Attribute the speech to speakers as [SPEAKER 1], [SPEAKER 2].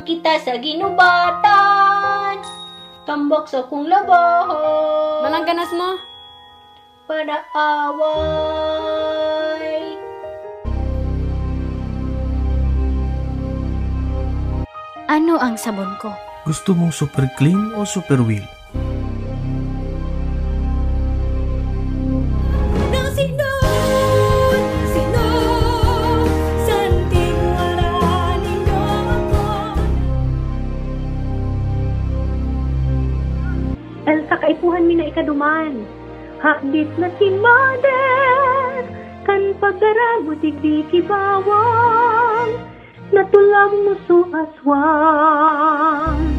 [SPEAKER 1] kita sa ginubatan, tambak sa kong labahan.
[SPEAKER 2] Manang ganas mo?
[SPEAKER 1] Para away.
[SPEAKER 3] Ano ang sabon ko?
[SPEAKER 4] Gusto mong super clean o super wheel?
[SPEAKER 5] Elsa, kaipuhan mi na ikaduman. Hakdit na si Mother, kan pagdaramo digdi kibawang, natulang mo so aswang.